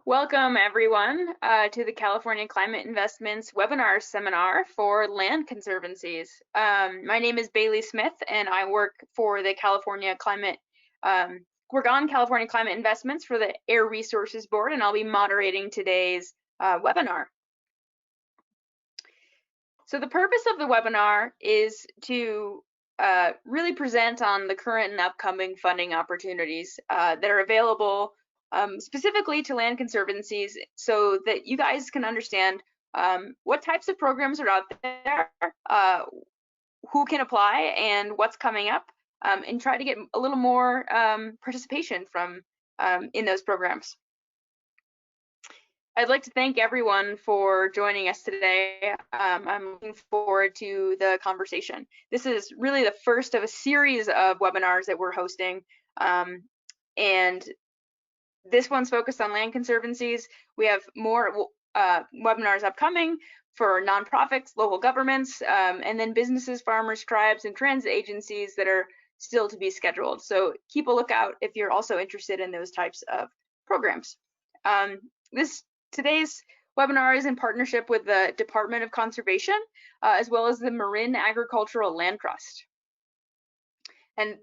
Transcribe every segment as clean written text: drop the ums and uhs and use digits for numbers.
Welcome everyone to the California Climate Investments webinar seminar for land conservancies. My name is Bailey Smith and I work for the California Climate Investments for the Air Resources Board, and I'll be moderating today's webinar. So the purpose of the webinar is to really present on the current and upcoming funding opportunities that are available specifically to land conservancies, so that you guys can understand what types of programs are out there, who can apply, and what's coming up, and try to get a little more participation from in those programs. I'd like to thank everyone for joining us today. I'm looking forward to the conversation. This is really the first of a series of webinars that we're hosting, and this one's focused on land conservancies. We have more webinars upcoming for nonprofits, local governments, and then businesses, farmers, tribes, and transit agencies that are still to be scheduled. So keep a lookout if you're also interested in those types of programs. Today's webinar is in partnership with the Department of Conservation, as well as the Marin Agricultural Land Trust. And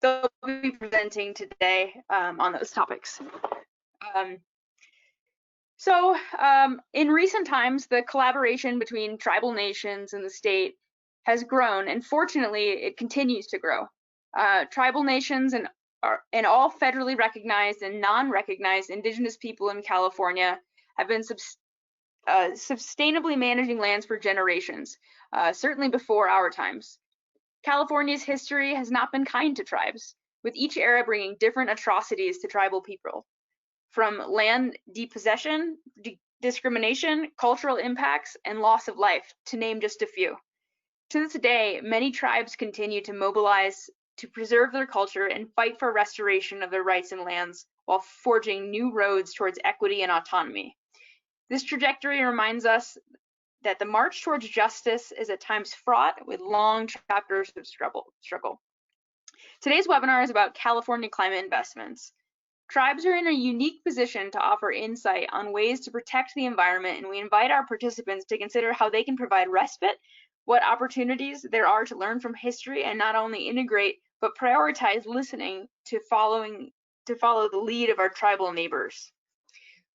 they'll be presenting today on those topics. In recent times, the collaboration between tribal nations and the state has grown, and fortunately, it continues to grow. Tribal nations and all federally recognized and non-recognized Indigenous people in California have been sustainably managing lands for generations, certainly before our times. California's history has not been kind to tribes, with each era bringing different atrocities to tribal people, from land depossession, discrimination, cultural impacts, and loss of life, to name just a few. To this day, many tribes continue to mobilize to preserve their culture and fight for restoration of their rights and lands while forging new roads towards equity and autonomy. This trajectory reminds us that the march towards justice is at times fraught with long chapters of struggle. Today's webinar is about California climate investments. Tribes are in a unique position to offer insight on ways to protect the environment, and we invite our participants to consider how they can provide respite, what opportunities there are to learn from history, and not only integrate, but prioritize listening to follow the lead of our tribal neighbors.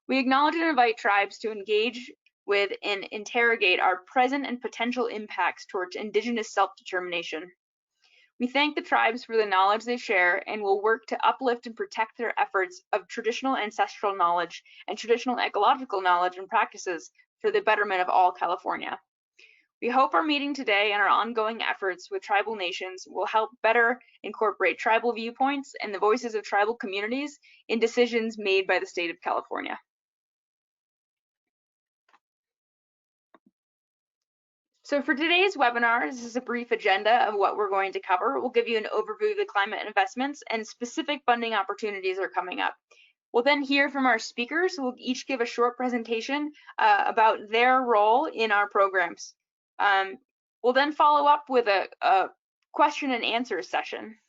We acknowledge and invite tribes to engage with and interrogate our present and potential impacts towards Indigenous self-determination. We thank the tribes for the knowledge they share and will work to uplift and protect their efforts of traditional ancestral knowledge and traditional ecological knowledge and practices for the betterment of all California. We hope our meeting today and our ongoing efforts with tribal nations will help better incorporate tribal viewpoints and the voices of tribal communities in decisions made by the state of California. So for today's webinar, this is a brief agenda of what we're going to cover. We'll give you an overview of the climate investments and specific funding opportunities are coming up. We'll then hear from our speakers who will each give a short presentation about their role in our programs. We'll then follow up with a question and answer session.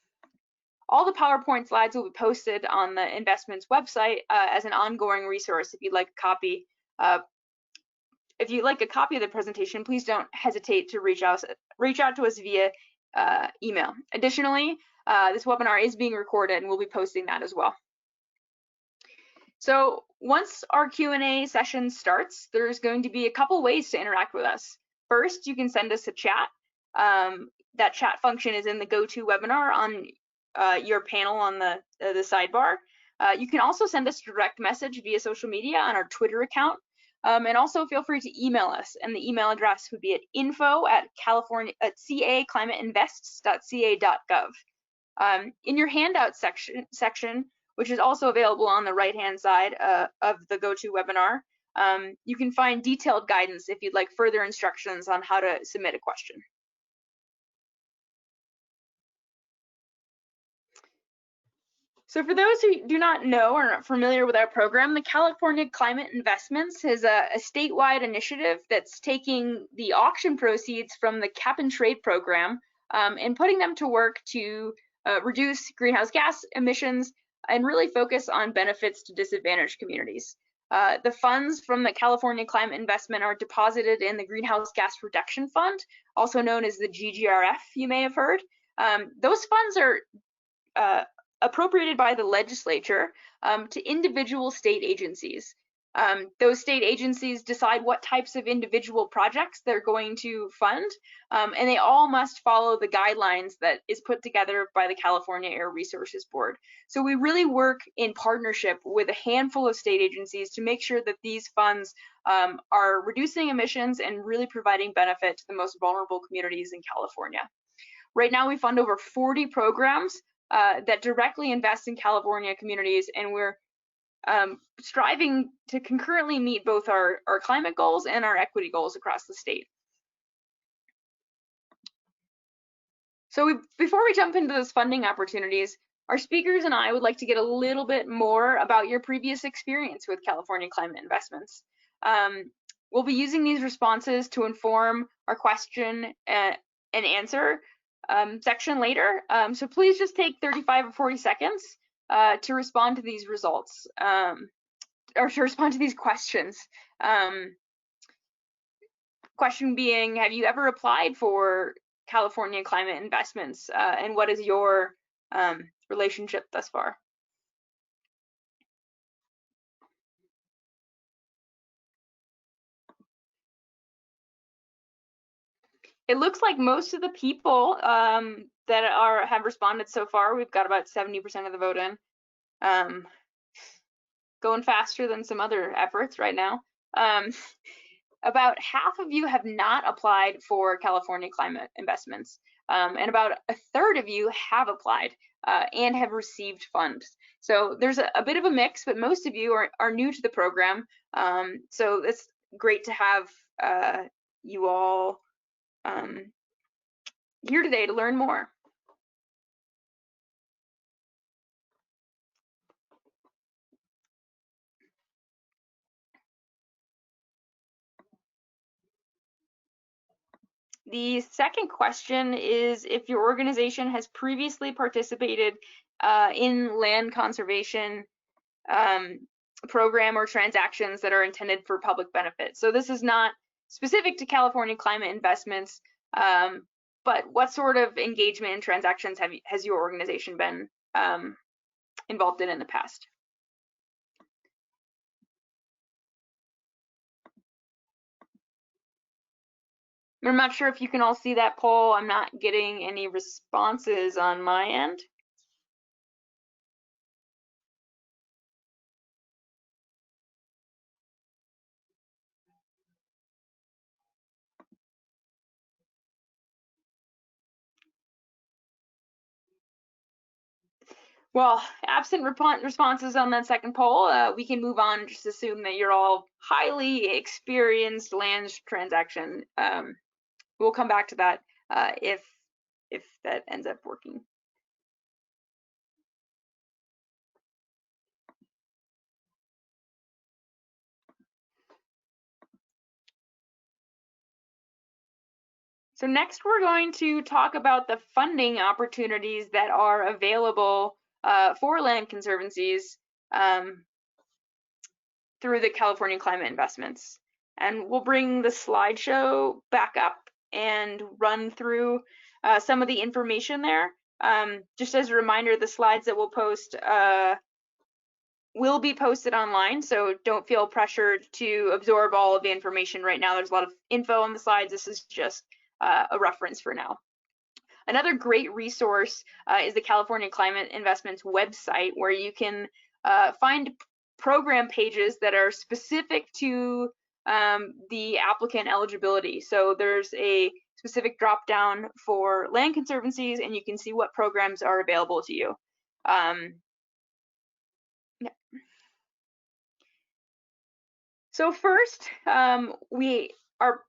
All the PowerPoint slides will be posted on the investments website as an ongoing resource if you'd like a copy. If you'd like a copy of the presentation, please don't hesitate to reach out to us via email. Additionally, this webinar is being recorded and we'll be posting that as well. So once our Q&A session starts, there's going to be a couple ways to interact with us. First, you can send us a chat. That chat function is in the GoToWebinar on your panel on the sidebar. You can also send us a direct message via social media on our Twitter account. And also feel free to email us, and the email address would be at info@ca.climateinvests.ca.gov. In your handout section, which is also available on the right-hand side of the GoToWebinar, you can find detailed guidance if you'd like further instructions on how to submit a question. So for those who do not know or are not familiar with our program, the California Climate Investments is a statewide initiative that's taking the auction proceeds from the cap and trade program and putting them to work to reduce greenhouse gas emissions and really focus on benefits to disadvantaged communities. The funds from the California Climate Investment are deposited in the Greenhouse Gas Reduction Fund, also known as the GGRF, you may have heard. Those funds are appropriated by the legislature to individual state agencies. Those state agencies decide what types of individual projects they're going to fund, and they all must follow the guidelines that is put together by the California Air Resources Board. So we really work in partnership with a handful of state agencies to make sure that these funds are reducing emissions and really providing benefit to the most vulnerable communities in California. Right now, we fund over 40 programs that directly invest in California communities, and we're striving to concurrently meet both our climate goals and our equity goals across the state. So before we jump into those funding opportunities, our speakers and I would like to get a little bit more about your previous experience with California Climate Investments. We'll be using these responses to inform our question and answer section later. So please just take 35 or 40 seconds to respond to these results, or to respond to these questions. Question being, have you ever applied for California Climate Investments, and what is your relationship thus far? It looks like most of the people that have responded so far, we've got about 70% of the vote in. Going faster than some other efforts right now. About half of you have not applied for California Climate Investments, and about a third of you have applied and have received funds. So there's a bit of a mix, but most of you are new to the program. So it's great to have you all here today to learn more. The second question is if your organization has previously participated in land conservation program or transactions that are intended for public benefit. So this is not specific to California Climate Investments, but what sort of engagement and transactions has your organization been involved in the past? I'm not sure if you can all see that poll. I'm not getting any responses on my end. Well, absent responses on that second poll, we can move on and just assume that you're all highly experienced land transaction. We'll come back to that if that ends up working. So next we're going to talk about the funding opportunities that are available for land conservancies through the California Climate Investments. And we'll bring the slideshow back up and run through some of the information there. Just as a reminder, the slides that we'll post will be posted online, so don't feel pressured to absorb all of the information right now. There's a lot of info on the slides. This is just a reference for now. Another great resource is the California Climate Investments website, where you can find program pages that are specific to the applicant eligibility. So there's a specific drop down for land conservancies, and you can see what programs are available to you. Yeah. So first, our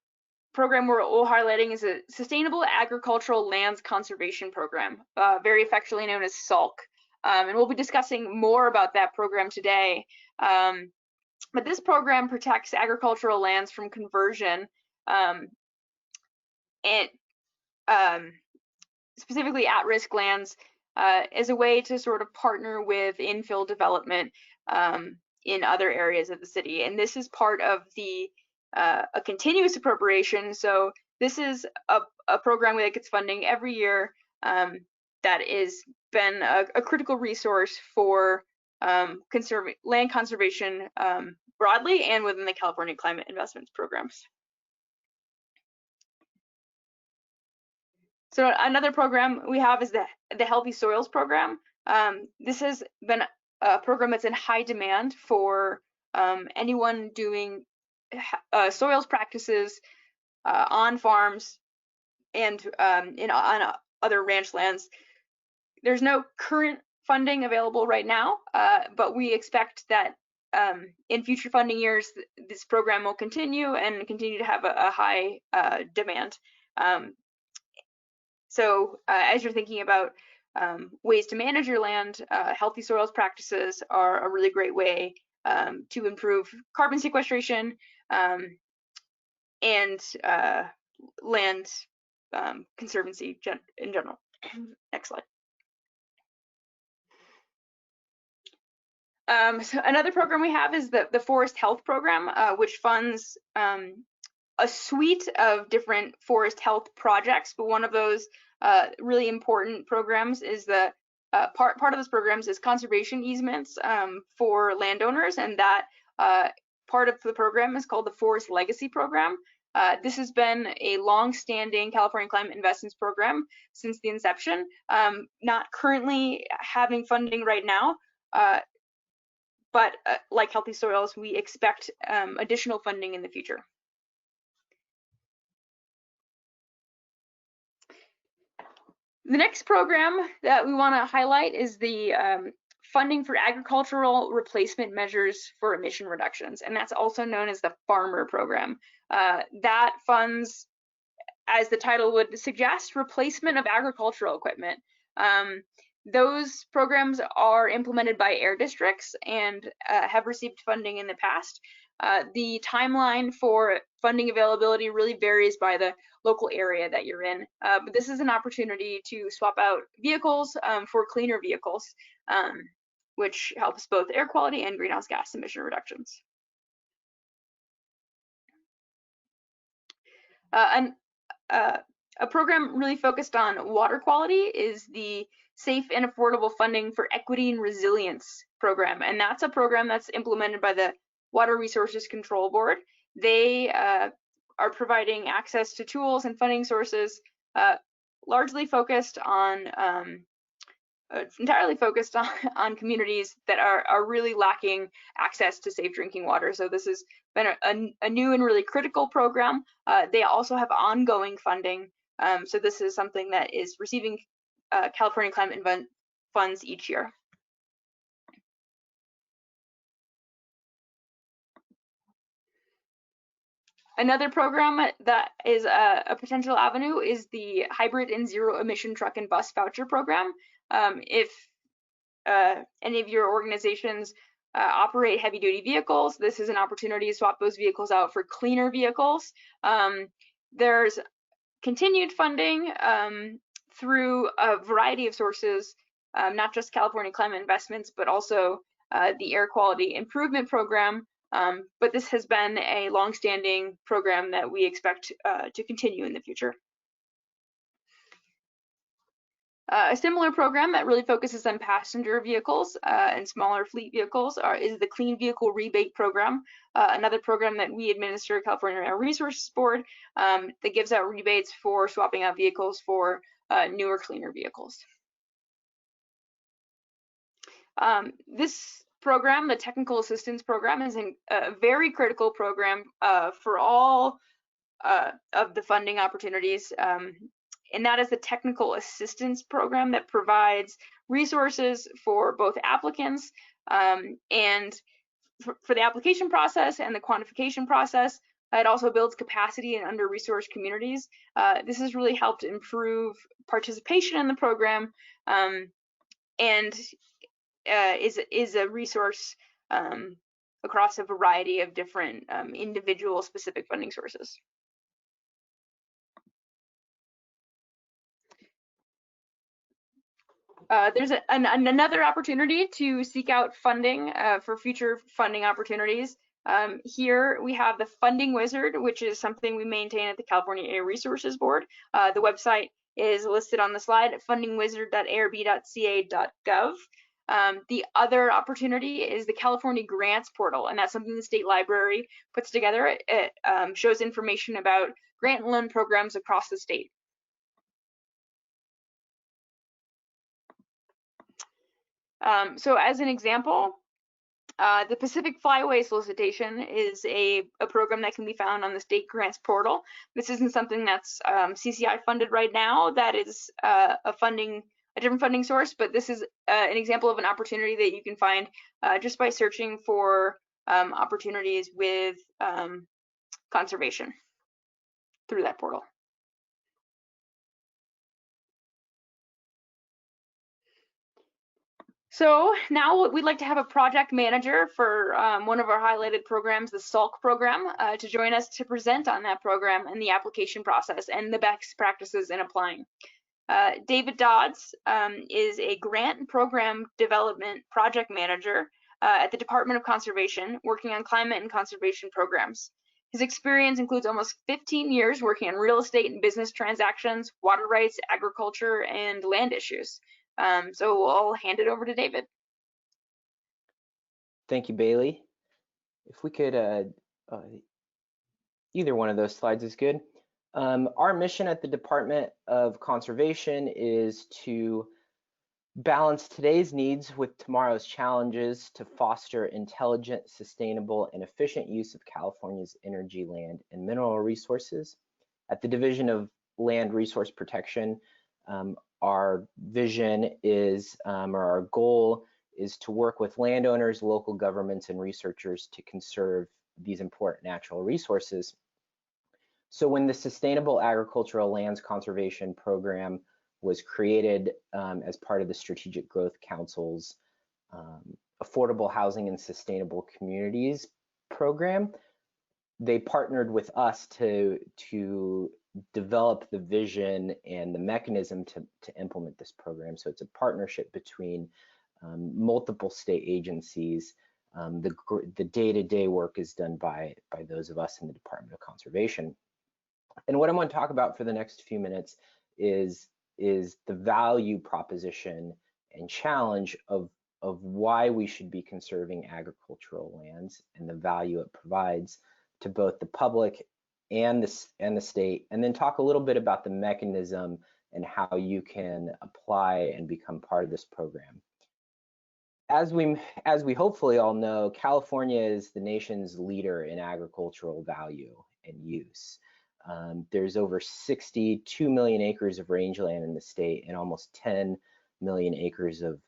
program we're highlighting is a Sustainable Agricultural Lands Conservation Program, very affectionately known as SALC. And we'll be discussing more about that program today. But this program protects agricultural lands from conversion, and specifically at-risk lands as a way to sort of partner with infill development in other areas of the city. And this is part of the a continuous appropriation. So this is a program that gets funding every year that has been a critical resource for land conservation broadly and within the California Climate Investments programs. So another program we have is the Healthy Soils program. This has been a program that's in high demand for anyone doing soils practices on farms and on other ranch lands. There's no current funding available right now, but we expect that in future funding years, this program will continue and continue to have a high demand. So as you're thinking about ways to manage your land, healthy soils practices are a really great way to improve carbon sequestration and land conservancy in general. Next slide. So another program we have is the Forest Health Program, which funds a suite of different forest health projects, but one of those really important programs is the part of those programs is conservation easements for landowners, and that part of the program is called the Forest Legacy Program. This has been a long-standing California Climate Investments program since the inception, not currently having funding right now, but like Healthy Soils, we expect additional funding in the future. The next program that we want to highlight is the funding for agricultural replacement measures for emission reductions, and that's also known as the Farmer program. That funds, as the title would suggest, replacement of agricultural equipment. Those programs are implemented by air districts and have received funding in the past. The timeline for funding availability really varies by the local area that you're in, but this is an opportunity to swap out vehicles for cleaner vehicles, which helps both air quality and greenhouse gas emission reductions. A program really focused on water quality is the Safe and Affordable Funding for Equity and Resilience program, and that's a program that's implemented by the Water Resources Control Board. They are providing access to tools and funding sources largely focused on, entirely focused on communities that are really lacking access to safe drinking water. So this has been a new and really critical program. They also have ongoing funding. So this is something that is receiving California Climate funds each year. Another program that is a potential avenue is the Hybrid and Zero Emission Truck and Bus Voucher Program. If any of your organizations operate heavy duty vehicles, this is an opportunity to swap those vehicles out for cleaner vehicles. There's continued funding through a variety of sources, not just California Climate Investments, but also the Air Quality Improvement Program. But this has been a long-standing program that we expect to continue in the future. A similar program that really focuses on passenger vehicles and smaller fleet vehicles is the Clean Vehicle Rebate Program, another program that we administer, California Air Resources Board, that gives out rebates for swapping out vehicles for newer, cleaner vehicles. This program, the Technical Assistance Program, is a very critical program for all of the funding opportunities. And that is the Technical Assistance Program that provides resources for both applicants and for the application process and the quantification process. It also builds capacity in under-resourced communities. This has really helped improve participation in the program and is a resource across a variety of different individual specific funding sources. There's another opportunity to seek out funding for future funding opportunities. Here we have the Funding Wizard, which is something we maintain at the California Air Resources Board. The website is listed on the slide at fundingwizard.arb.ca.gov. The other opportunity is the California Grants Portal, and that's something the State Library puts together. It shows information about grant and loan programs across the state. So as an example, the Pacific Flyway Solicitation is a program that can be found on the State Grants Portal. This isn't something that's CCI funded right now. That is a different funding source, but this is an example of an opportunity that you can find just by searching for opportunities with conservation through that portal. So now we'd like to have a project manager for one of our highlighted programs, the SALK program, to join us to present on that program and the application process and the best practices in applying. David Dodds is a grant and program development project manager at the Department of Conservation, working on climate and conservation programs. His experience includes almost 15 years working on real estate and business transactions, water rights, agriculture, and land issues. So I'll hand it over to David. Thank you, Bailey. If we could, either one of those slides is good. Our mission at the Department of Conservation is to balance today's needs with tomorrow's challenges to foster intelligent, sustainable, and efficient use of California's energy, land, and mineral resources. At the Division of Land Resource Protection, our vision is, or our goal is to work with landowners, local governments, and researchers to conserve these important natural resources. So when the Sustainable Agricultural Lands Conservation Program was created as part of the Strategic Growth Council's Affordable Housing and Sustainable Communities program, they partnered with us to develop the vision and the mechanism to implement this program. So it's a partnership between multiple state agencies. The day-to-day work is done by those of us in the Department of Conservation. And what I'm going to talk about for the next few minutes is the value proposition and challenge of why we should be conserving agricultural lands and the value it provides to both the public and the state, and then talk a little bit about the mechanism and how you can apply and become part of this program. As we hopefully all know, California is the nation's leader in agricultural value and use. There's over 62 million acres of rangeland in the state and almost 10 million acres of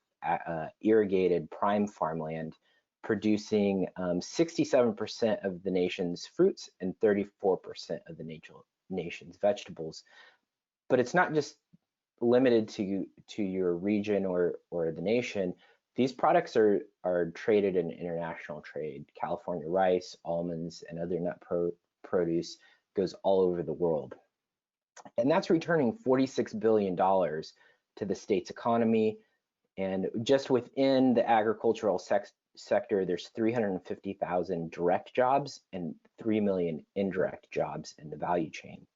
irrigated prime farmland, producing 67% of the nation's fruits and 34% of the nation's vegetables. But it's not just limited to your region or the nation. These products are traded in international trade. California rice, almonds, and other nut produce goes all over the world. And that's returning $46 billion to the state's economy. And just within the agricultural sector, there's 350,000 direct jobs and 3 million indirect jobs in the value chain.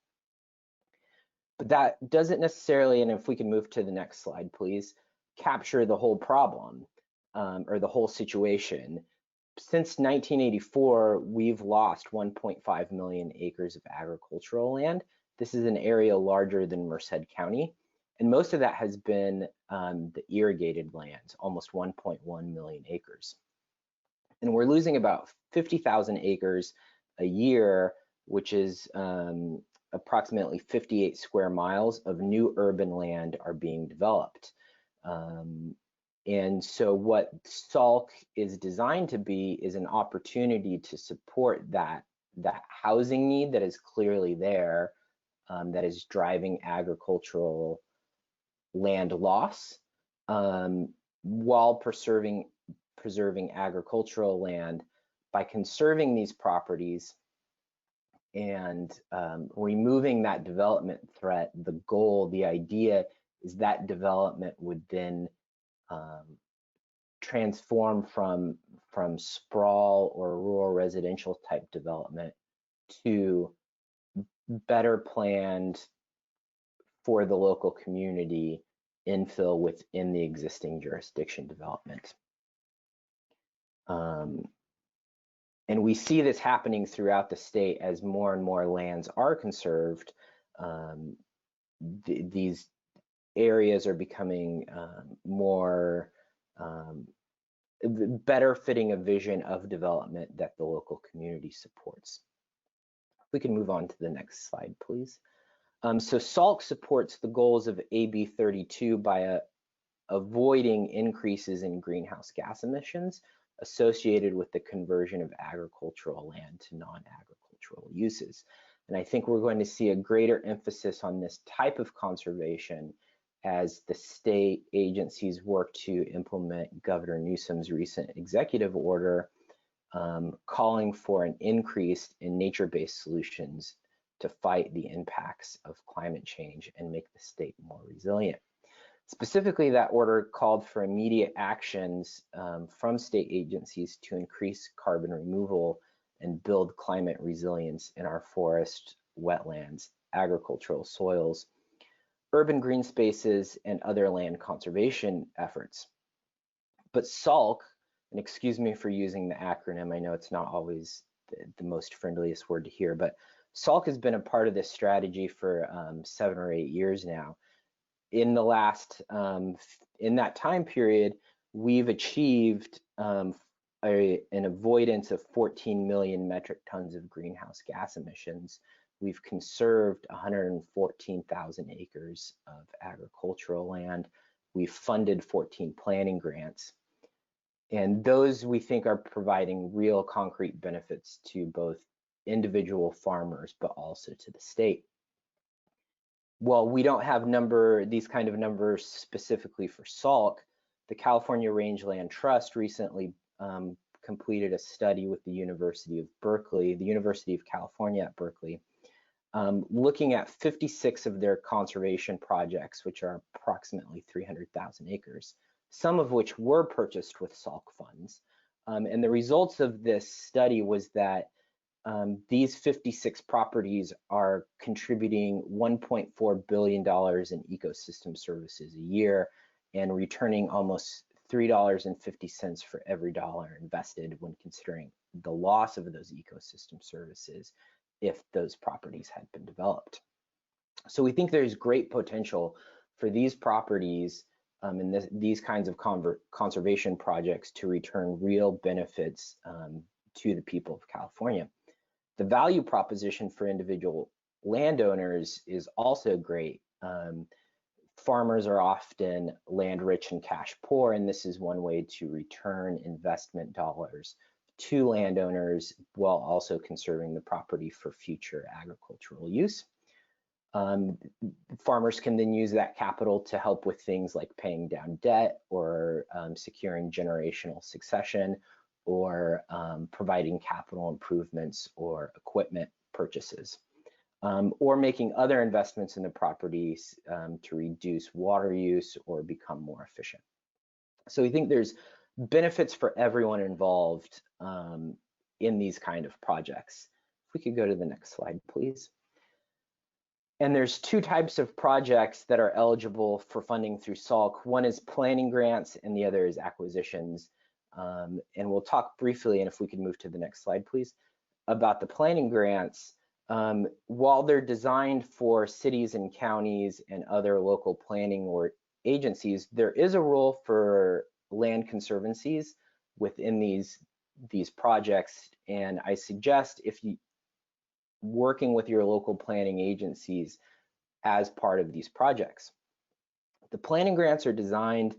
But that doesn't necessarily, and if we can move to the next slide, please, capture the whole problem or the whole situation. Since 1984, we've lost 1.5 million acres of agricultural land. This is an area larger than Merced County. And most of that has been the irrigated lands, almost 1.1 million acres. And we're losing about 50,000 acres a year, which is approximately 58 square miles of new urban land are being developed. And so what SALK is designed to be is an opportunity to support that housing need that is clearly there, that is driving agricultural land loss, while preserving agricultural land by conserving these properties and removing that development threat. The goal, the idea is that development would then transform from sprawl or rural residential type development to better planned for the local community infill within the existing jurisdiction development. And we see this happening throughout the state as more and more lands are conserved. These areas are becoming more better fitting a vision of development that the local community supports. We can move on to the next slide, please. So SALC supports the goals of AB 32 by avoiding increases in greenhouse gas emissions associated with the conversion of agricultural land to non-agricultural uses. And I think we're going to see a greater emphasis on this type of conservation as the state agencies work to implement Governor Newsom's recent executive order calling for an increase in nature-based solutions to fight the impacts of climate change and make the state more resilient. Specifically, that order called for immediate actions from state agencies to increase carbon removal and build climate resilience in our forest, wetlands, agricultural soils, urban green spaces, and other land conservation efforts. But SALC, and excuse me for using the acronym, I know it's not always the most friendliest word to hear, but SALC has been a part of this strategy for 7 or 8 years now. In the last, in that time period, we've achieved an avoidance of 14 million metric tons of greenhouse gas emissions. We've conserved 114,000 acres of agricultural land. We've funded 14 planning grants. And those we think are providing real concrete benefits to both individual farmers, but also to the state. While we don't have these kind of numbers specifically for SALC, the California Rangeland Trust recently completed a study with the University of Berkeley, the University of California at Berkeley, looking at 56 of their conservation projects, which are approximately 300,000 acres, some of which were purchased with SALC funds. And the results of this study was that these 56 properties are contributing $1.4 billion in ecosystem services a year and returning almost $3.50 for every dollar invested when considering the loss of those ecosystem services if those properties had been developed. So we think there's great potential for these properties and these kinds of conservation projects to return real benefits to the people of California. The value proposition for individual landowners is also great. Farmers are often land rich and cash poor, and this is one way to return investment dollars to landowners while also conserving the property for future agricultural use. Farmers can then use that capital to help with things like paying down debt or securing generational succession or providing capital improvements or equipment purchases, or making other investments in the properties to reduce water use or become more efficient. So we think there's benefits for everyone involved in these kind of projects. If we could go to the next slide, please. And there's two types of projects that are eligible for funding through SALC. One is planning grants and the other is acquisitions. And we'll talk briefly, and if we could move to the next slide, please, about the planning grants. While they're designed for cities and counties and other local planning or agencies, there is a role for land conservancies within these projects. And I suggest if you working with your local planning agencies as part of these projects. The planning grants are designed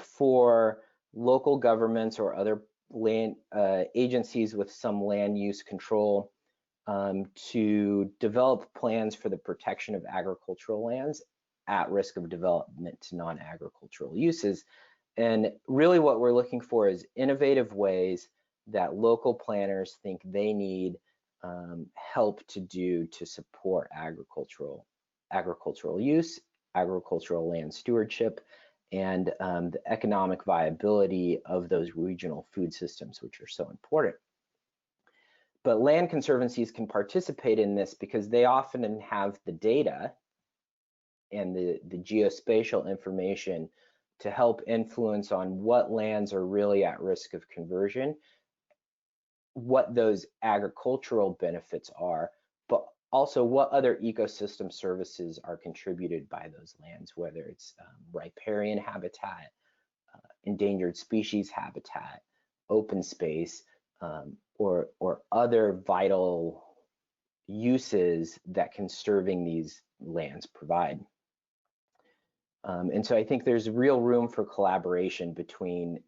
for local governments or other land agencies with some land use control to develop plans for the protection of agricultural lands at risk of development to non-agricultural uses. And really what we're looking for is innovative ways that local planners think they need help to do to support agricultural use agricultural land stewardship and the economic viability of those regional food systems, which are so important. But land conservancies can participate in this because they often have the data and the geospatial information to help influence on what lands are really at risk of conversion, what those agricultural benefits are, but also what other ecosystem services are contributed by those lands, whether it's riparian habitat, endangered species habitat, open space, or other vital uses that conserving these lands provide. And so I think there's real room for collaboration between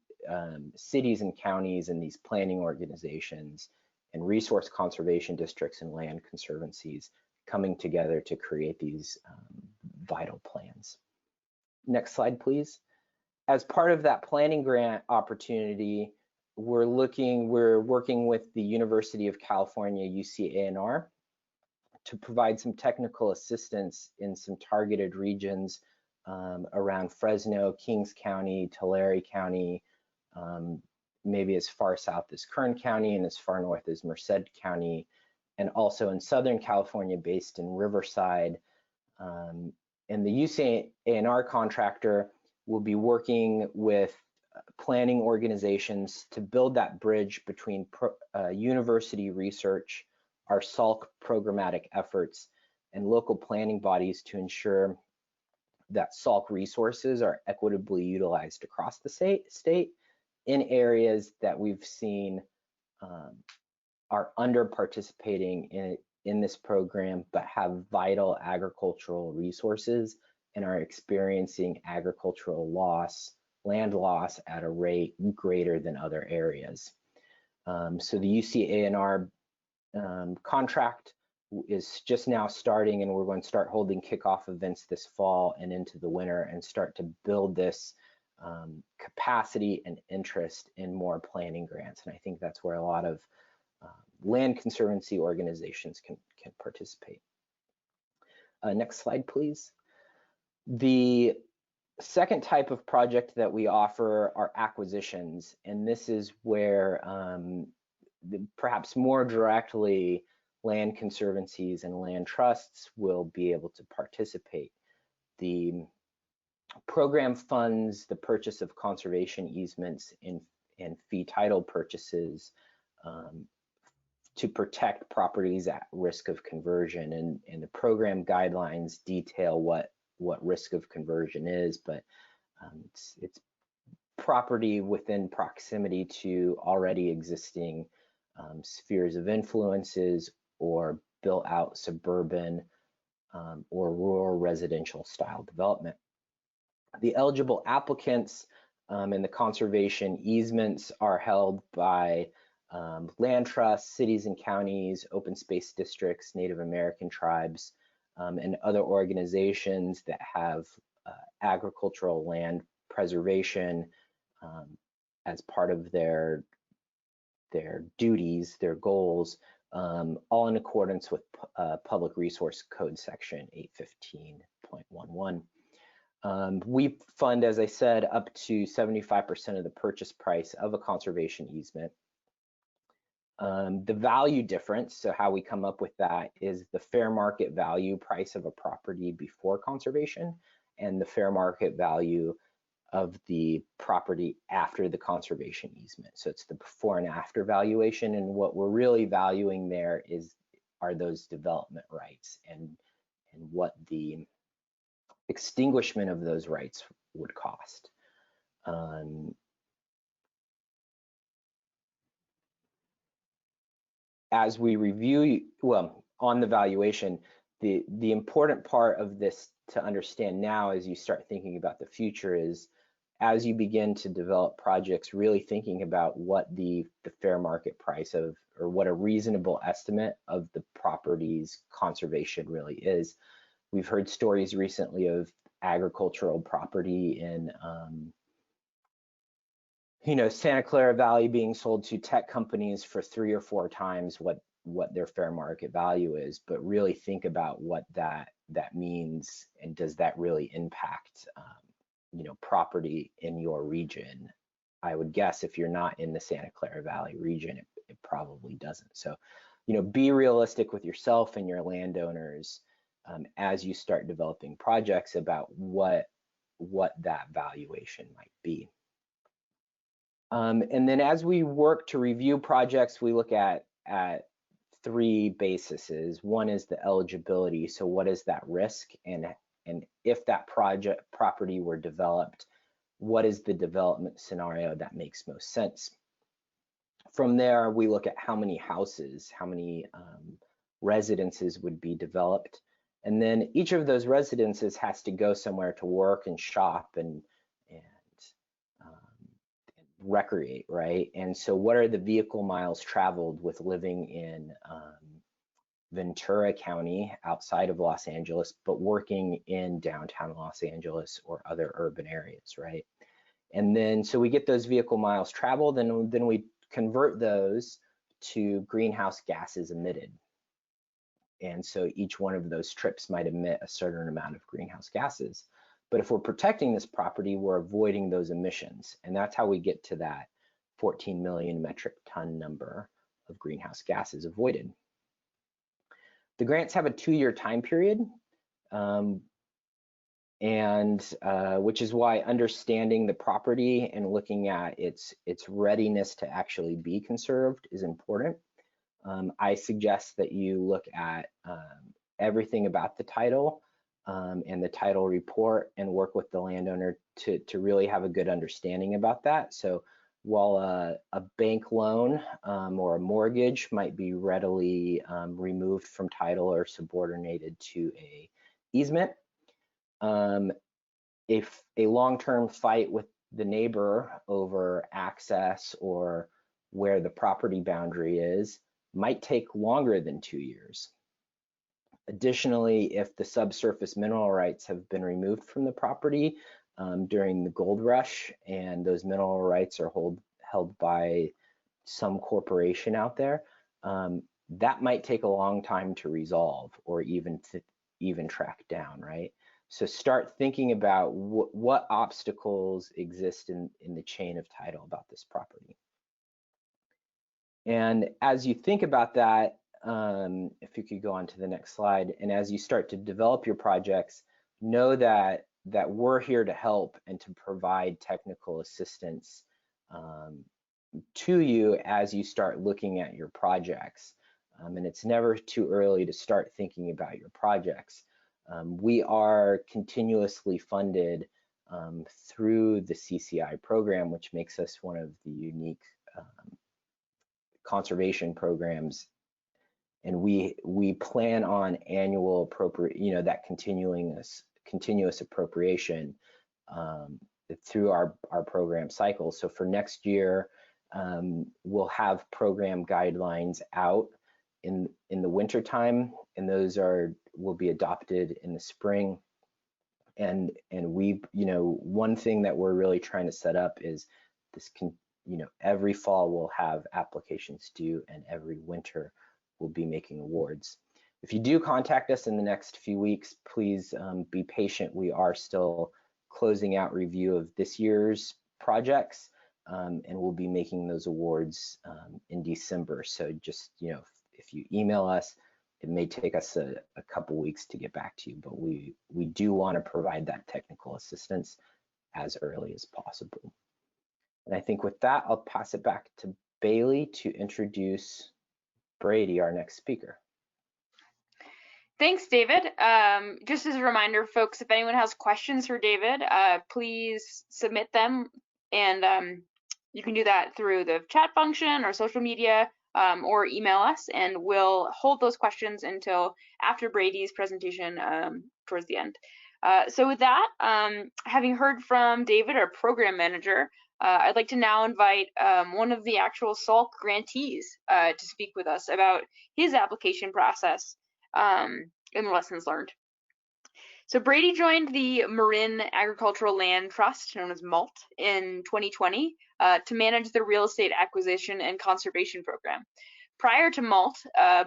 cities and counties and these planning organizations and resource conservation districts and land conservancies coming together to create these vital plans. Next slide, please. As part of that planning grant opportunity, we're working with the University of California, UCANR, to provide some technical assistance in some targeted regions around Fresno, Kings County, Tulare County, maybe as far south as Kern County and as far north as Merced County, and also in Southern California based in Riverside. And the UCANR contractor will be working with planning organizations to build that bridge between university research, our SALC programmatic efforts, and local planning bodies to ensure that SALC resources are equitably utilized across the state in areas that we've seen are under participating in this program, but have vital agricultural resources and are experiencing agricultural loss, land loss at a rate greater than other areas. So the UCANR contract is just now starting, and we're going to start holding kickoff events this fall and into the winter and start to build this capacity and interest in more planning grants. And I think that's where a lot of land conservancy organizations can participate. Next slide, please. The second type of project that we offer are acquisitions, and this is where perhaps more directly land conservancies and land trusts will be able to participate. The program funds the purchase of conservation easements and fee title purchases to protect properties at risk of conversion, and the program guidelines detail what risk of conversion is, but it's property within proximity to already existing spheres of influences or built out suburban or rural residential style development. The eligible applicants and the conservation easements are held by land trusts, cities and counties, open space districts, Native American tribes, and other organizations that have agricultural land preservation as part of their duties, their goals, all in accordance with Public Resource Code section 815.11. We fund, as I said, up to 75% of the purchase price of a conservation easement. The value difference, so how we come up with that, is the fair market value price of a property before conservation and the fair market value of the property after the conservation easement. So it's the before and after valuation, and what we're really valuing there are those development rights and what the extinguishment of those rights would cost. As we review, well, on the valuation, the important part of this to understand now as you start thinking about the future is, as you begin to develop projects, really thinking about what the fair market price of, or what a reasonable estimate of the property's conservation really is. We've heard stories recently of agricultural property in Santa Clara Valley being sold to tech companies for 3 or 4 times what their fair market value is, but really think about what that means, and does that really impact property in your region. I would guess if you're not in the Santa Clara Valley region, it probably doesn't. So be realistic with yourself and your landowners as you start developing projects about what that valuation might be. And then as we work to review projects, we look at 3 bases. One is the eligibility. So what is that risk? And if that property were developed, what is the development scenario that makes most sense? From there, we look at how many houses, how many residences would be developed. And then each of those residences has to go somewhere to work and shop and recreate, right? And so what are the vehicle miles traveled with living in Ventura County outside of Los Angeles, but working in downtown Los Angeles or other urban areas, right? And then so we get those vehicle miles traveled, and then we convert those to greenhouse gases emitted. And so each one of those trips might emit a certain amount of greenhouse gases. But if we're protecting this property, we're avoiding those emissions. And that's how we get to that 14 million metric ton number of greenhouse gases avoided. The grants have a 2-year time period, which is why understanding the property and looking at its readiness to actually be conserved is important. I suggest that you look at everything about the title and the title report, and work with the landowner to really have a good understanding about that. So while a bank loan or a mortgage might be readily removed from title or subordinated to a easement, if a long-term fight with the neighbor over access or where the property boundary is might take longer than 2 years. Additionally, if the subsurface mineral rights have been removed from the property during the gold rush, and those mineral rights are held by some corporation out there, that might take a long time to resolve or even track down, right? So start thinking about what obstacles exist in the chain of title about this property. And as you think about that, if you could go on to the next slide, and as you start to develop your projects, know that we're here to help and to provide technical assistance to you as you start looking at your projects. And it's never too early to start thinking about your projects. We are continuously funded through the CCI program, which makes us one of the unique conservation programs, and we plan on annual that continuous appropriation through our program cycle. So for next year, we'll have program guidelines out in the winter time, and those will be adopted in the spring. And we, one thing that we're really trying to set up is this every fall we'll have applications due, and every winter we'll be making awards. If you do contact us in the next few weeks, please be patient. We are still closing out review of this year's projects, and we'll be making those awards in December. So just, if you email us, it may take us a couple weeks to get back to you, but we do want to provide that technical assistance as early as possible. And I think with that, I'll pass it back to Bailey to introduce Brady, our next speaker. Thanks, David. Just as a reminder, folks, if anyone has questions for David, please submit them, and you can do that through the chat function or social media, or email us, and we'll hold those questions until after Brady's presentation towards the end. So with that, having heard from David, our program manager, I'd like to now invite one of the actual SALC grantees to speak with us about his application process and lessons learned. So Brady joined the Marin Agricultural Land Trust, known as MALT, in 2020 to manage the real estate acquisition and conservation program. Prior to MALT,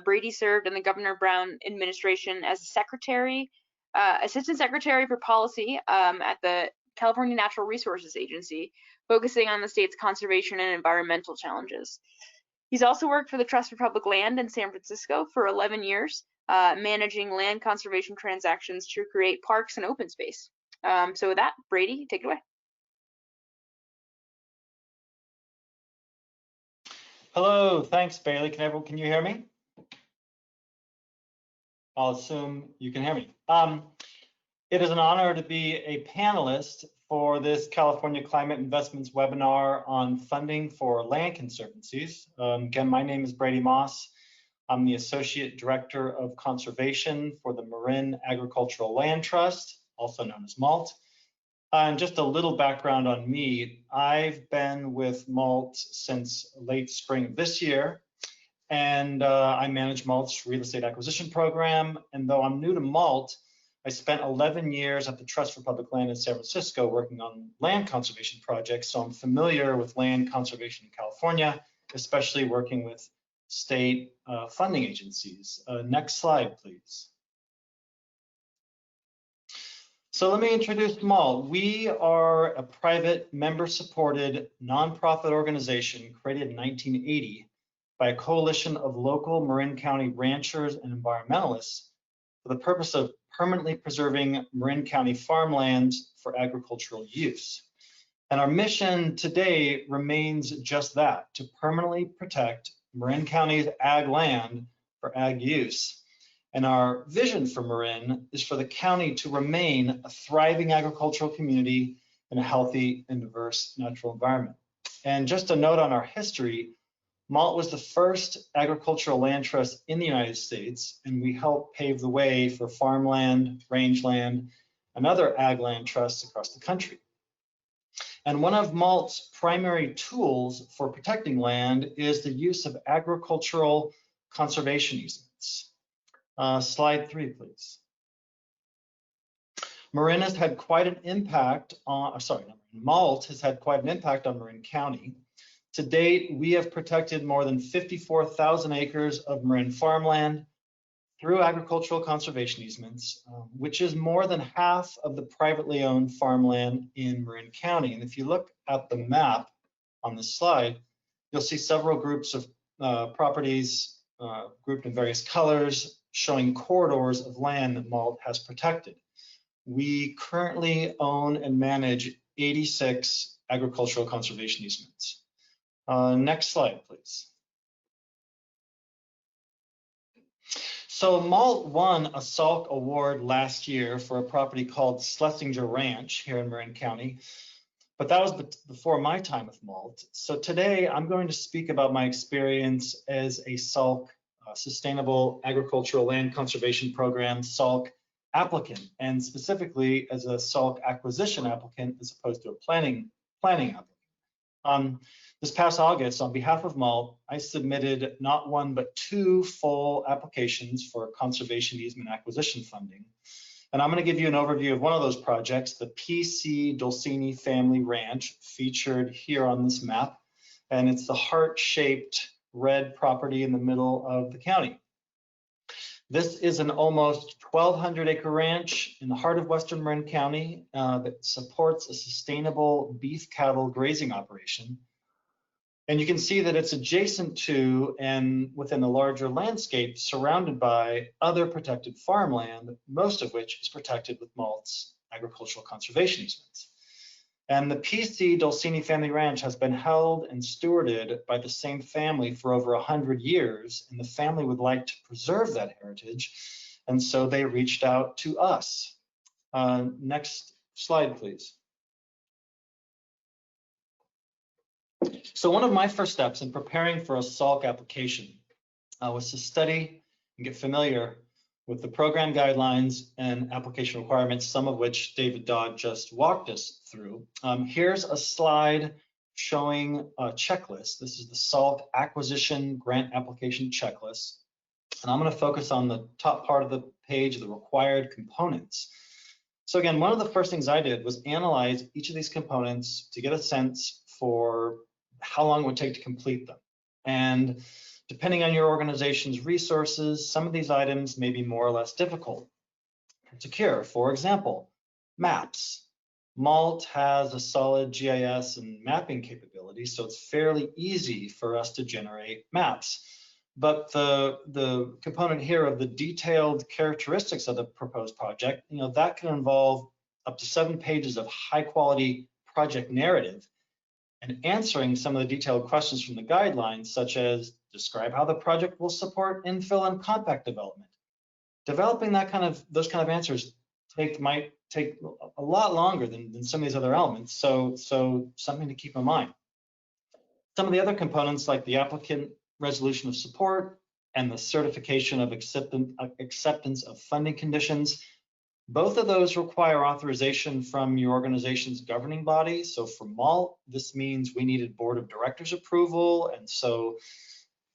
Brady served in the Governor Brown administration as Assistant Secretary for Policy at the California Natural Resources Agency, focusing on the state's conservation and environmental challenges. He's also worked for the Trust for Public Land in San Francisco for 11 years, managing land conservation transactions to create parks and open space. So with that, Brady, take it away. Hello, thanks, Bailey. Can you hear me? I'll assume you can hear me. It is an honor to be a panelist for this California Climate Investments webinar on funding for land conservancies. Again, my name is Brady Moss. I'm the Associate Director of Conservation for the Marin Agricultural Land Trust, also known as MALT. And just a little background on me. I've been with MALT since late spring of this year, and I manage MALT's real estate acquisition program. And though I'm new to MALT, I spent 11 years at the Trust for Public Land in San Francisco working on land conservation projects, so I'm familiar with land conservation in California, especially working with state funding agencies. Next slide, please. So let me introduce MALT. We are a private, member-supported, nonprofit organization created in 1980 by a coalition of local Marin County ranchers and environmentalists for the purpose of permanently preserving Marin County farmlands for agricultural use. And our mission today remains just that, to permanently protect Marin County's ag land for ag use. And our vision for Marin is for the county to remain a thriving agricultural community in a healthy and diverse natural environment. And just a note on our history, MALT was the first agricultural land trust in the United States, and we helped pave the way for farmland, rangeland, and other ag land trusts across the country. And one of MALT's primary tools for protecting land is the use of agricultural conservation easements. Slide 3, please. Marin has had quite an impact on, MALT has had quite an impact on Marin County. To date, we have protected more than 54,000 acres of Marin farmland through agricultural conservation easements, which is more than half of the privately owned farmland in Marin County. And if you look at the map on this slide, you'll see several groups of properties grouped in various colors, showing corridors of land that MALT has protected. We currently own and manage 86 agricultural conservation easements. Next slide, please. So MALT won a SALC award last year for a property called Schlesinger Ranch here in Marin County, but that was before my time with MALT. So today I'm going to speak about my experience as a SALC, Sustainable Agricultural Land Conservation Program, SALC applicant, and specifically as a SALC acquisition applicant as opposed to a planning applicant. This past August, on behalf of MALT, I submitted not one but 2 full applications for conservation easement acquisition funding. And I'm going to give you an overview of one of those projects, the P.C. Dolcini Family Ranch, featured here on this map. And it's the heart-shaped red property in the middle of the county. This is an almost 1,200-acre ranch in the heart of Western Marin County that supports a sustainable beef cattle grazing operation. And you can see that it's adjacent to and within a larger landscape surrounded by other protected farmland, most of which is protected with MALT's agricultural conservation easements. And the P.C. Dolcini Family Ranch has been held and stewarded by the same family for over 100 years, and the family would like to preserve that heritage, and so they reached out to us. Next slide, please. So one of my first steps in preparing for a SALC application was to study and get familiar with the program guidelines and application requirements, some of which David Dodd just walked us through. Here's a slide showing a checklist. This is the SALC acquisition grant application checklist. And I'm going to focus on the top part of the page, the required components. So again, one of the first things I did was analyze each of these components to get a sense for how long it would take to complete them. And depending on your organization's resources, some of these items may be more or less difficult to cure. For example, maps. MALT has a solid GIS and mapping capability, so it's fairly easy for us to generate maps. But the component here of the detailed characteristics of the proposed project, that can involve up to 7 pages of high quality project narrative and answering some of the detailed questions from the guidelines, such as describe how the project will support infill and compact development. Developing those kind of answers might take a lot longer than some of these other elements, so something to keep in mind. Some of the other components, like the applicant resolution of support and the certification of acceptance of funding conditions, both of those require authorization from your organization's governing body. So for MALT, this means we needed board of directors approval, and so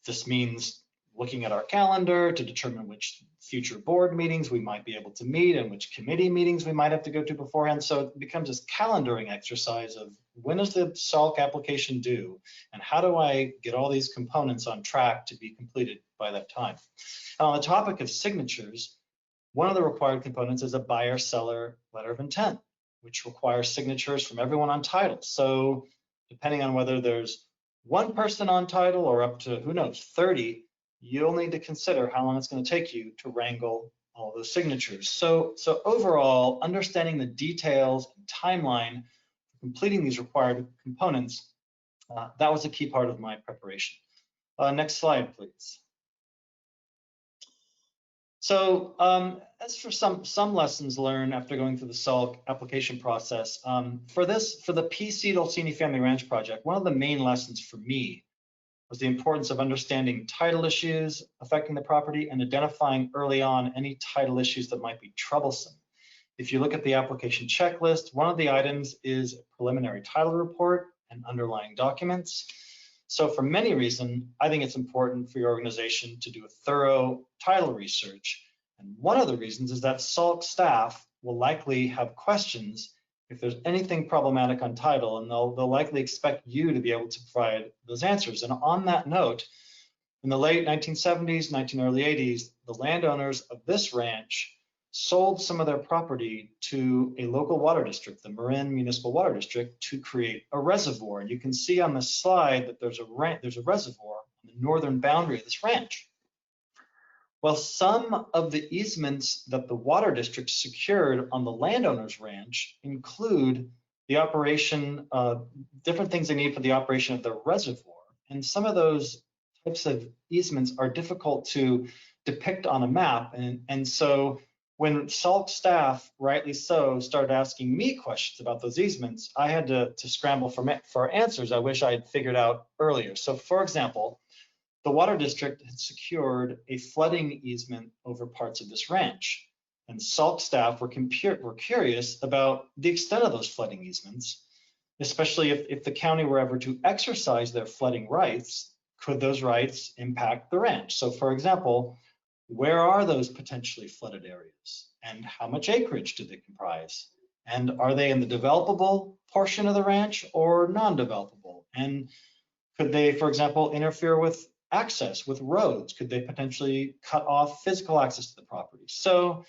this means looking at our calendar to determine which future board meetings we might be able to meet and which committee meetings we might have to go to beforehand. So it becomes this calendaring exercise of when is the SALC application due and how do I get all these components on track to be completed by that time. On the topic of signatures, one of the required components is a buyer-seller letter of intent, which requires signatures from everyone on title. So depending on whether there's one person on title or up to, who knows, 30, you'll need to consider how long it's going to take you to wrangle all those signatures. So overall, understanding the details and timeline for completing these required components, that was a key part of my preparation. Next slide, please. So as for some lessons learned after going through the SALC application process, for the PC Dolcini Family Ranch project, one of the main lessons for me was the importance of understanding title issues affecting the property and identifying early on any title issues that might be troublesome. If you look at the application checklist, one of the items is a preliminary title report and underlying documents. So for many reasons, I think it's important for your organization to do a thorough title research. And one of the reasons is that SALC staff will likely have questions if there's anything problematic on title, and they'll likely expect you to be able to provide those answers. And on that note, in the late 1970s, early 80s, the landowners of this ranch sold some of their property to a local water district, the Marin Municipal Water District, to create a reservoir. And you can see on the slide that there's a reservoir on the northern boundary of this ranch. Well, some of the easements that the water district secured on the landowner's ranch include the operation, different things they need for the operation of their reservoir. And some of those types of easements are difficult to depict on a map. And so when SALC staff, rightly so, started asking me questions about those easements, I had to scramble for answers I wish I had figured out earlier. So for example, the water district had secured a flooding easement over parts of this ranch, and SALC staff were curious about the extent of those flooding easements, especially if the county were ever to exercise their flooding rights, could those rights impact the ranch? So for example, where are those potentially flooded areas and how much acreage do they comprise? And are they in the developable portion of the ranch or non-developable? And could they, for example, interfere with access, with roads? Could they potentially cut off physical access to the property? So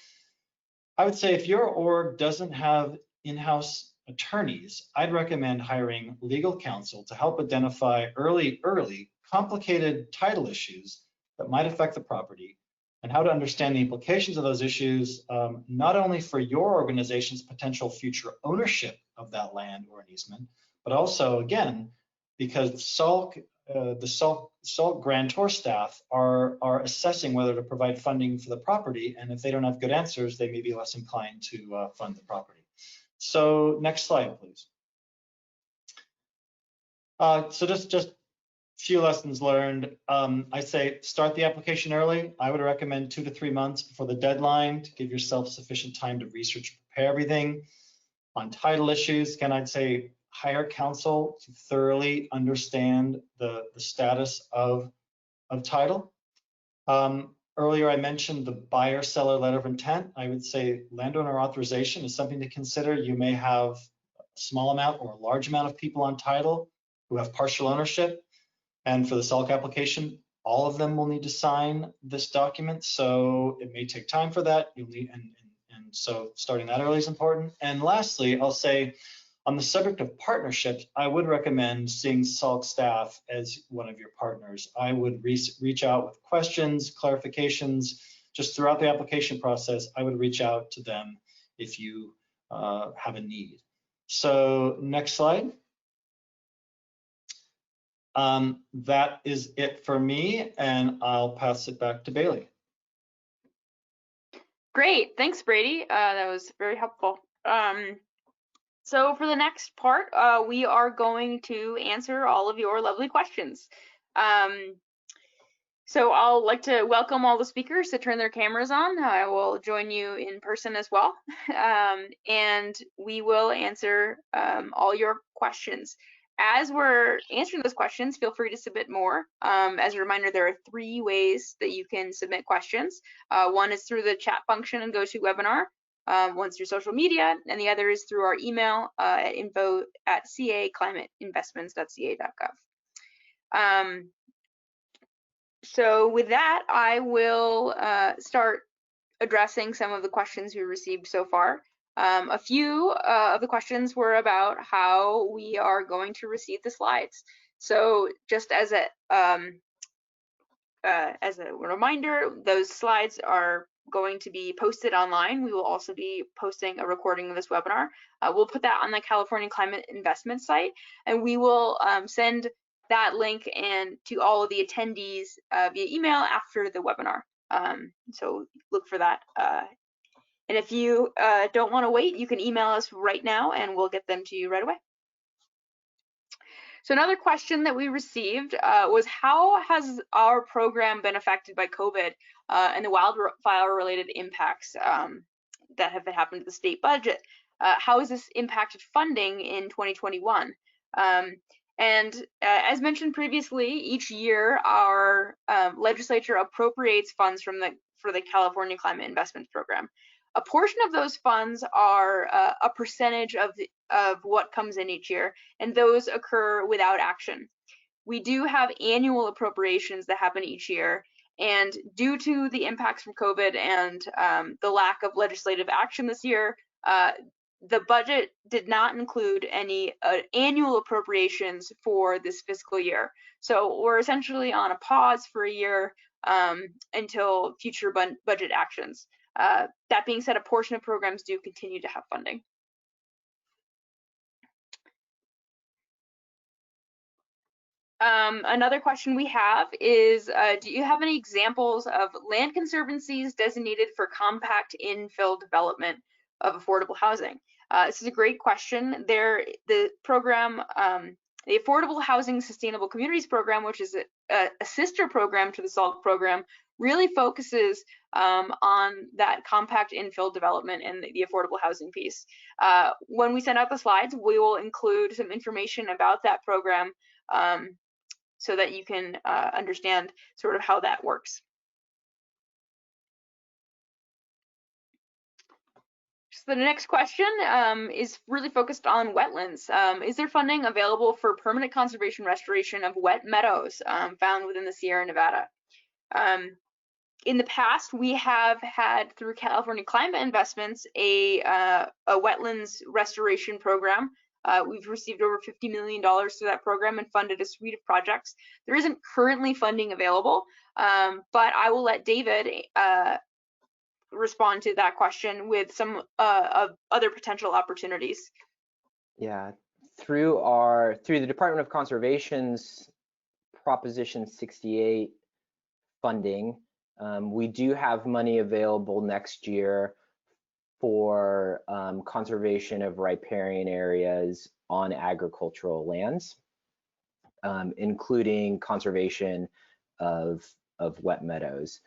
I would say if your org doesn't have in-house attorneys, I'd recommend hiring legal counsel to help identify early complicated title issues that might affect the property and how to understand the implications of those issues, not only for your organization's potential future ownership of that land or an easement, but also, again, because the SALC grantor staff are assessing whether to provide funding for the property, and if they don't have good answers, they may be less inclined to fund the property. So next slide, please. So just a few lessons learned. I say start the application early. I would recommend 2 to 3 months before the deadline to give yourself sufficient time to research and prepare everything. On title issues, again, I'd say hire counsel to thoroughly understand the status of title. Earlier, I mentioned the buyer-seller letter of intent. I would say landowner authorization is something to consider. You may have a small amount or a large amount of people on title who have partial ownership. And for the SALC application, all of them will need to sign this document. So it may take time for that. You'll need, and so starting that early is important. And lastly, I'll say on the subject of partnerships, I would recommend seeing SALC staff as one of your partners. I would reach out with questions, clarifications, just throughout the application process. I would reach out to them if you have a need. So next slide. That is it for me, and I'll pass it back to Bailey. Great, thanks, Brady. That was very helpful. So for the next part, we are going to answer all of your lovely questions. So I'll like to welcome all the speakers to turn their cameras on. I will join you in person as well, and we will answer all your questions. As we're answering those questions, feel free to submit more. As a reminder, there are 3 ways that you can submit questions. One is through the chat function in GoToWebinar, one's through social media, and the other is through our email at info@caclimateinvestments.ca.gov. So with that, I will start addressing some of the questions we received so far. A few of the questions were about how we are going to receive the slides. So just as a reminder, those slides are going to be posted online. We will also be posting a recording of this webinar. We'll put that on the California Climate Investment site, and we will send that link and to all of the attendees via email after the webinar. So look for that. And if you don't want to wait, you can email us right now and we'll get them to you right away. So another question that we received was, how has our program been affected by COVID and the wildfire related impacts that have happened to the state budget? How has this impacted funding in 2021? And as mentioned previously, each year our legislature appropriates funds for the California Climate Investments Program. A portion of those funds are a percentage of what comes in each year, and those occur without action. We do have annual appropriations that happen each year, and due to the impacts from COVID and the lack of legislative action this year, the budget did not include any annual appropriations for this fiscal year. So we're essentially on a pause for a year until future budget actions. That being said, a portion of programs do continue to have funding. Another question we have is, do you have any examples of land conservancies designated for compact infill development of affordable housing? This is a great question. The program, the Affordable Housing Sustainable Communities Program, which is a sister program to the SALC program, really focuses on that compact infill development and the affordable housing piece. When we send out the slides, we will include some information about that program so that you can understand sort of how that works. So the next question is really focused on wetlands. Is there funding available for permanent conservation restoration of wet meadows found within the Sierra Nevada? In the past, we have had, through California Climate Investments, a wetlands restoration program. We've received over $50 million through that program and funded a suite of projects. There isn't currently funding available, but I will let David respond to that question with some other potential opportunities. Yeah, through the Department of Conservation's Proposition 68 funding, we do have money available next year for conservation of riparian areas on agricultural lands, including conservation of wet meadows.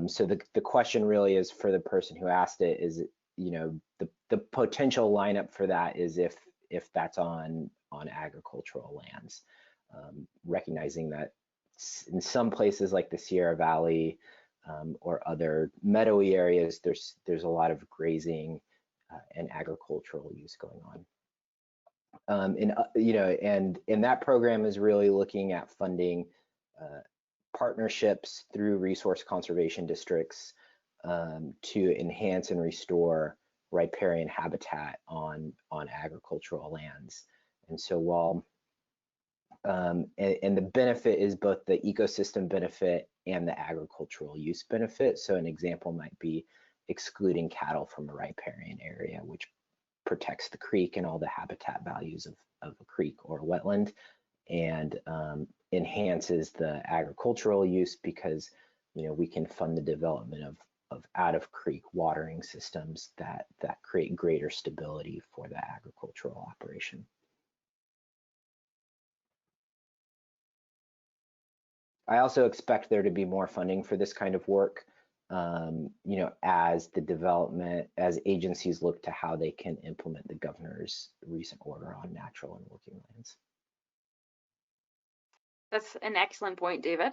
So the question really is, for the person who asked it, is, you know, the potential lineup for that is if that's on agricultural lands, recognizing that in some places like the Sierra Valley, or other meadowy areas, there's a lot of grazing and agricultural use going on. And that program is really looking at funding partnerships through resource conservation districts to enhance and restore riparian habitat on agricultural lands. And so while and the benefit is both the ecosystem benefit and the agricultural use benefit. So an example might be excluding cattle from a riparian area, which protects the creek and all the habitat values of a creek or a wetland, and enhances the agricultural use because we can fund the development of out of creek watering systems that create greater stability for the agricultural operation. I also expect there to be more funding for this kind of work, as agencies look to how they can implement the governor's recent order on natural and working lands. That's an excellent point, David.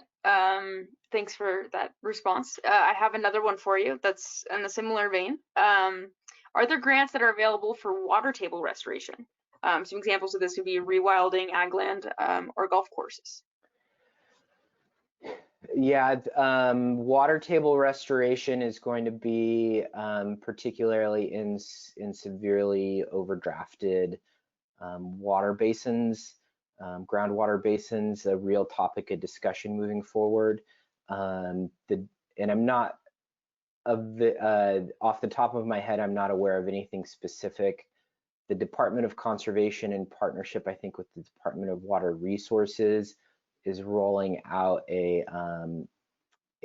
Thanks for that response. I have another one for you that's in a similar vein. Are there grants that are available for water table restoration? Some examples of this would be rewilding, ag land, or golf courses. Yeah, water table restoration is going to be particularly in severely overdrafted water basins, groundwater basins, a real topic of discussion moving forward. And I'm not off the top of my head, I'm not aware of anything specific. The Department of Conservation, in partnership, I think, with the Department of Water Resources, is rolling out a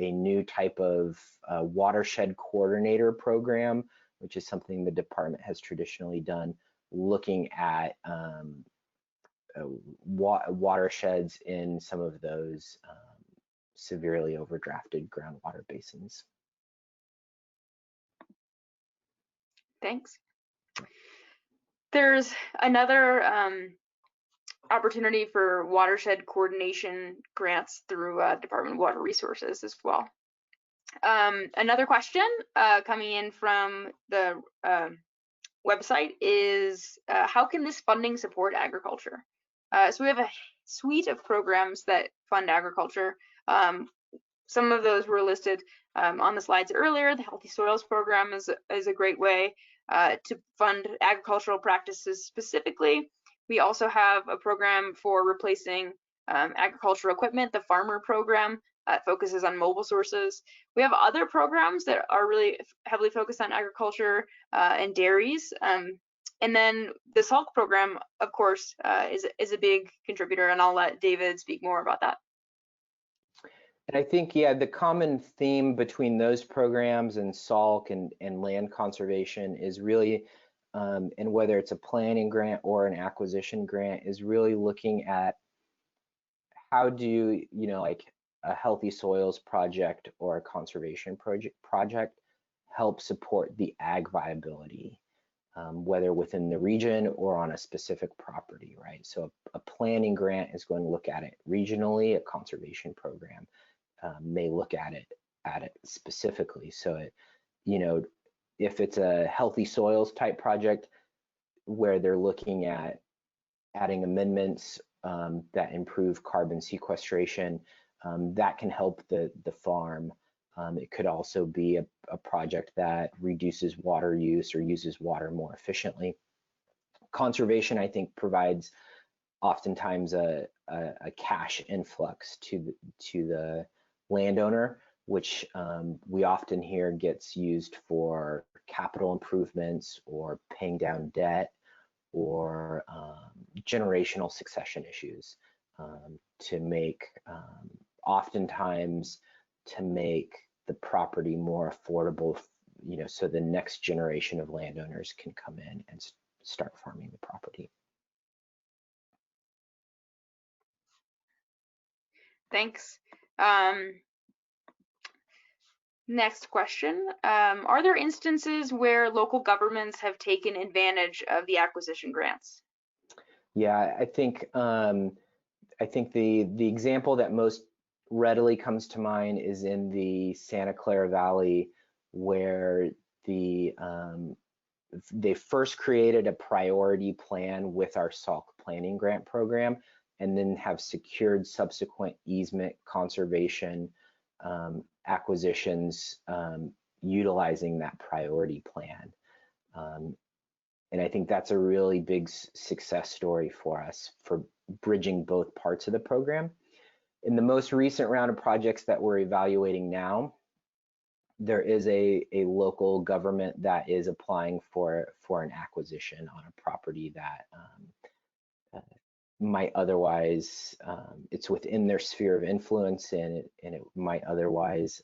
new type of watershed coordinator program, which is something the department has traditionally done, looking at watersheds in some of those severely overdrafted groundwater basins. Thanks. There's another opportunity for watershed coordination grants through Department of Water Resources as well. Another question coming in from the website is, how can this funding support agriculture? So we have a suite of programs that fund agriculture. Some of those were listed on the slides earlier. The Healthy Soils program is a great way to fund agricultural practices specifically. We also have a program for replacing agricultural equipment, the Farmer program, focuses on mobile sources. We have other programs that are really heavily focused on agriculture and dairies. And then the SALC program, of course, is a big contributor, and I'll let David speak more about that. And I think, yeah, the common theme between those programs and SALC and land conservation is really, and whether it's a planning grant or an acquisition grant, is really looking at how do, like a Healthy Soils project or a conservation project help support the ag viability, whether within the region or on a specific property, right? So a planning grant is going to look at it regionally, a conservation program may look at it specifically. So if it's a Healthy Soils type project where they're looking at adding amendments that improve carbon sequestration, that can help the farm. It could also be a project that reduces water use or uses water more efficiently. Conservation, I think, provides oftentimes a cash influx to the landowner, which we often hear gets used for capital improvements or paying down debt or generational succession issues, to make oftentimes to make the property more affordable, so the next generation of landowners can come in and start farming the property. Thanks. Next question. Are there instances where local governments have taken advantage of the acquisition grants? Yeah, I think the example that most readily comes to mind is in the Santa Clara Valley, where they first created a priority plan with our SALC planning grant program, and then have secured subsequent easement conservation acquisitions utilizing that priority plan. And I think that's a really big success story for us for bridging both parts of the program. In the most recent round of projects that we're evaluating now, there is a local government that is applying for an acquisition on a property that might otherwise, it's within their sphere of influence, and it might otherwise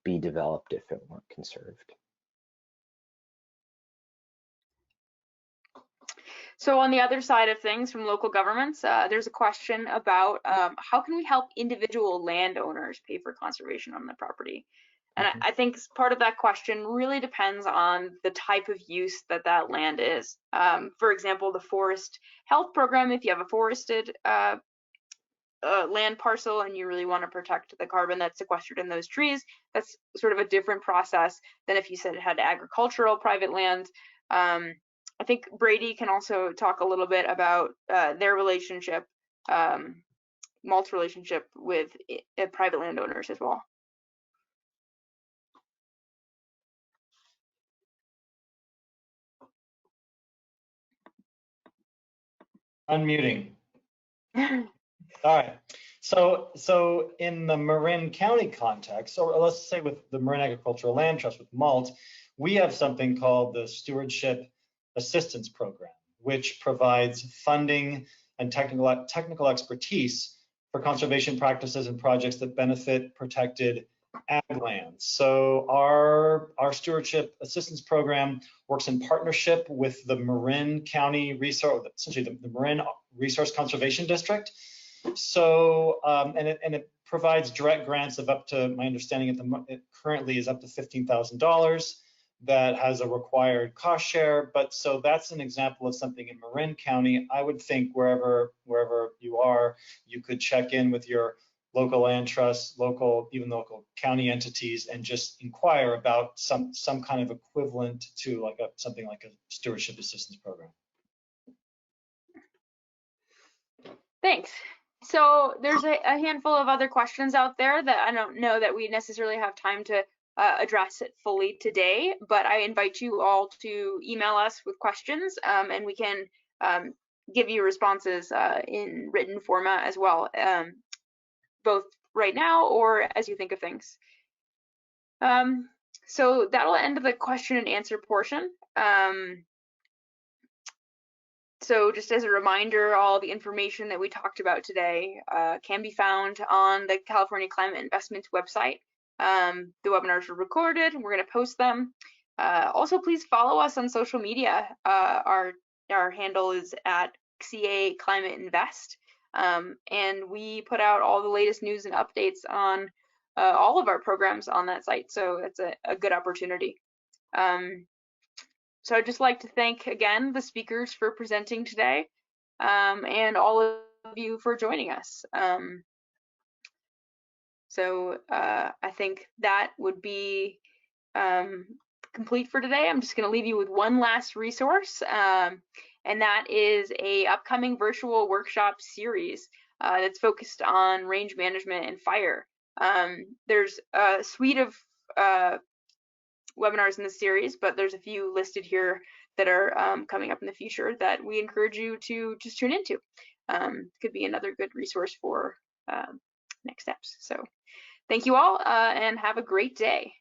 be developed if it weren't conserved. So on the other side of things from local governments, there's a question about how can we help individual landowners pay for conservation on the property? And I think part of that question really depends on the type of use that that land is. For example, the Forest Health Program, if you have a forested land parcel and you really want to protect the carbon that's sequestered in those trees, that's sort of a different process than if you said it had agricultural private land. I think Brady can also talk a little bit about their relationship, Malt's relationship with private landowners as well. Unmuting. All right. So in the Marin County context, or let's say with the Marin Agricultural Land Trust with MALT, we have something called the Stewardship Assistance Program, which provides funding and technical expertise for conservation practices and projects that benefit protected ag lands. So our Stewardship Assistance Program works in partnership with the Marin County Resource, essentially the Marin Resource Conservation District. So, and it provides direct grants of up to, my understanding it currently is up to $15,000 that has a required cost share. But so that's an example of something in Marin County. I would think wherever you are, you could check in with your local land trusts, even local county entities, and just inquire about some kind of equivalent to like something like a stewardship assistance program. Thanks. So there's a handful of other questions out there that I don't know that we necessarily have time to address it fully today, but I invite you all to email us with questions, and we can give you responses in written format as well, both right now or as you think of things. So that'll end the question and answer portion. So just as a reminder, all the information that we talked about today can be found on the California Climate Investments website. The webinars are recorded, and we're going to post them. Also, please follow us on social media. Our handle is at CA Climate Invest, and we put out all the latest news and updates on all of our programs on that site, so it's a good opportunity. So I'd just like to thank again the speakers for presenting today, and all of you for joining us. So I think that would be complete for today. I'm just going to leave you with one last resource, and that is a upcoming virtual workshop series that's focused on range management and fire. There's a suite of webinars in this series, but there's a few listed here that are coming up in the future that we encourage you to just tune into. Could be another good resource for next steps. So thank you all, and have a great day.